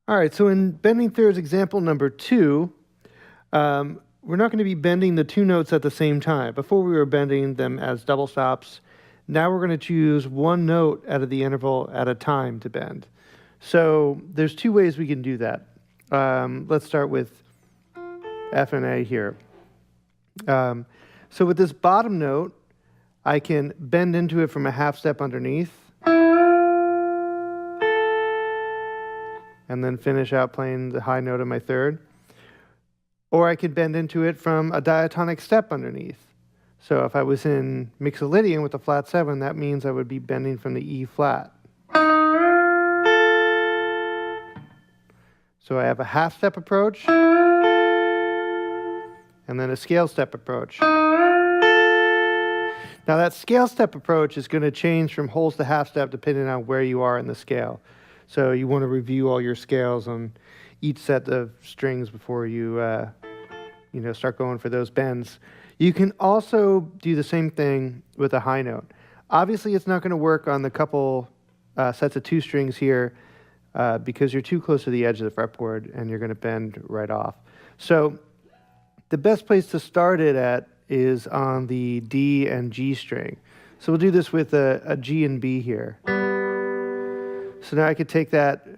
All right, so in bending thirds example number 2, we're not going to be bending the two notes at the same time. Before we were bending them as double stops. Now we're going to choose one note out of the interval at a time to bend. So there's two ways we can do that. Let's start with F and A here. So with this bottom note, I can bend into it from a half step underneath and then finish out playing the high note of my third. Or I could bend into it from a diatonic step underneath. So if I was in Mixolydian with a flat 7, that means I would be bending from the E flat. So I have a half step approach and then a scale step approach. Now that scale step approach is going to change from wholes to half step depending on where you are in the scale. So you want to review all your scales on each set of strings before you start going for those bends. You can also do the same thing with a high note. Obviously, it's not going to work on the couple sets of 2 strings here because you're too close to the edge of the fretboard and you're going to bend right off. So the best place to start it at is on the D and G string. So we'll do this with a G and B here. So now I could take that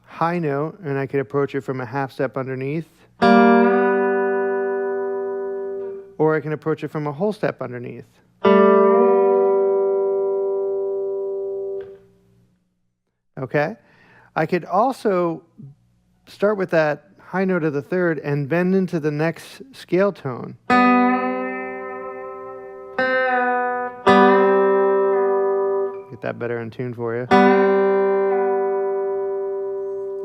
high note and I could approach it from a half step underneath, or I can approach it from a whole step underneath. Okay? I could also start with that high note of the third and bend into the next scale tone. Get that better in tune for you.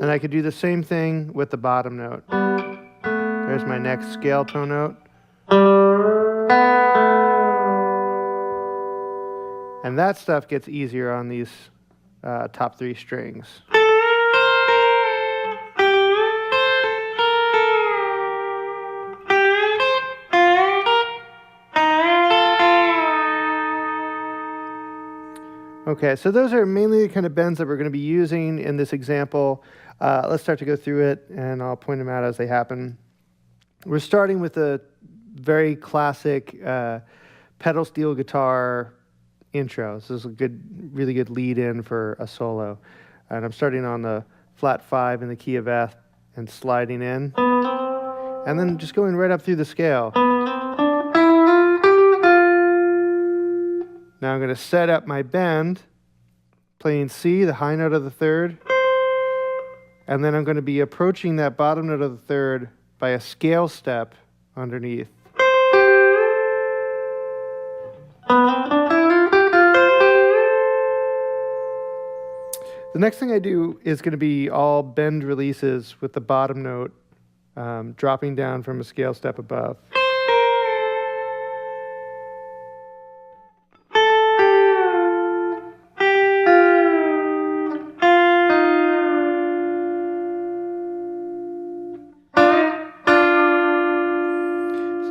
And I could do the same thing with the bottom note. There's my next scale tone note. And that stuff gets easier on these top 3 strings. Okay, so those are mainly the kind of bends that we're going to be using in this example. Let's start to go through it, and I'll point them out as they happen. We're starting with a very classic pedal steel guitar intro. This is a really good lead-in for a solo. And I'm starting on the flat 5 in the key of F and sliding in, and then just going right up through the scale. Now I'm going to set up my bend, playing C, the high note of the third, and then I'm going to be approaching that bottom note of the third by a scale step underneath. The next thing I do is going to be all bend releases with the bottom note dropping down from a scale step above.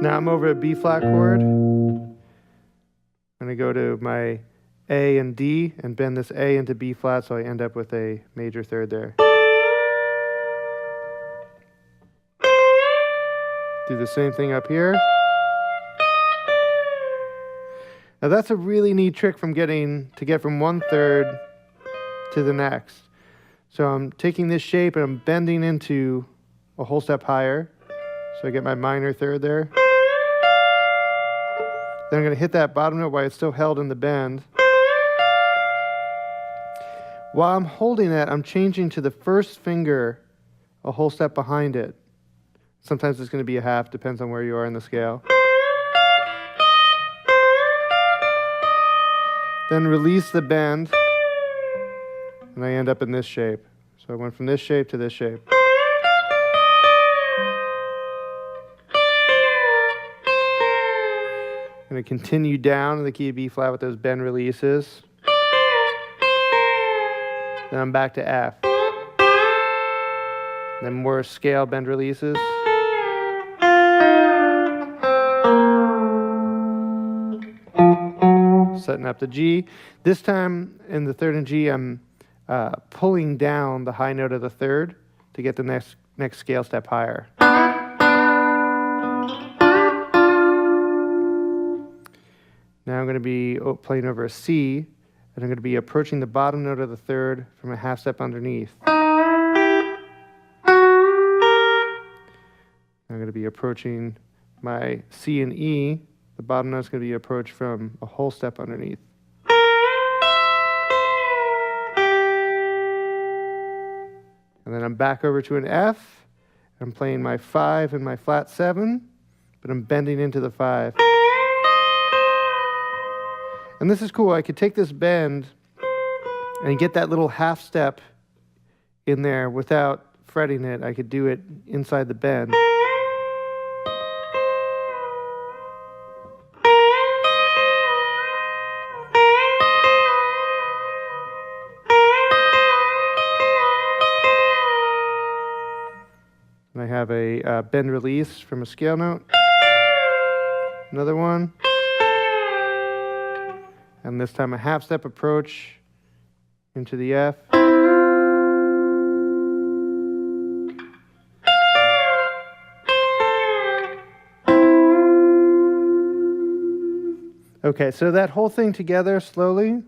Now I'm over a B flat chord. I'm going to go to my A and D and bend this A into B flat so I end up with a major third there. Do the same thing up here. Now that's a really neat trick to get from one third to the next. So I'm taking this shape and I'm bending into a whole step higher. So I get my minor third there. Then I'm going to hit that bottom note while it's still held in the bend. While I'm holding that, I'm changing to the first finger a whole step behind it. Sometimes it's going to be a half, depends on where you are in the scale. Then release the bend, and I end up in this shape. So I went from this shape to this shape. I'm going to continue down in the key of B flat with those bend releases. Then I'm back to F. Then more scale bend releases. Setting up the G. This time in the third and G, I'm pulling down the high note of the third to get the next scale step higher. Now I'm going to be playing over a C, and I'm going to be approaching the bottom note of the third from a half step underneath. I'm going to be approaching my C and E. The bottom note is going to be approached from a whole step underneath. And then I'm back over to an F. I'm playing my 5 and my flat 7, but I'm bending into the 5. And this is cool. I could take this bend and get that little half step in there without fretting it. I could do it inside the bend. And I have a bend release from a scale note. Another one. And this time a half step approach into the F. Okay, so that whole thing together slowly.